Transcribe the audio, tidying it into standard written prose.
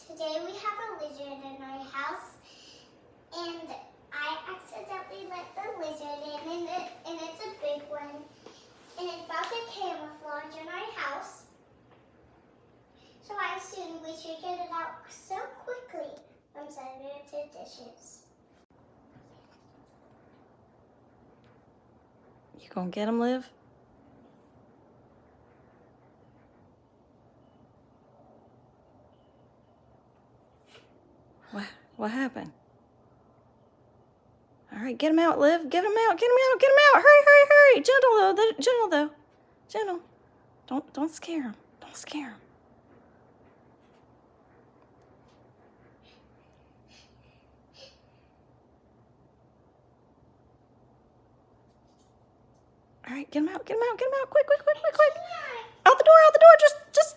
Today we have a lizard in our house, and I accidentally let the lizard in, and it's a big one, and it's about to camouflage in our house. So I assumed we should get it out so quickly from Senator Dishes. You gonna get him, Liv? What happened? All right, get him out, Liv. Get him out. Get him out. Get him out. Hurry, hurry, hurry. Gentle though. Gentle though. Gentle. Don't scare him. Don't scare him. All right, get him out. Get him out. Get him out. Quick, quick, quick, quick, quick. Out the door. Out the door. Just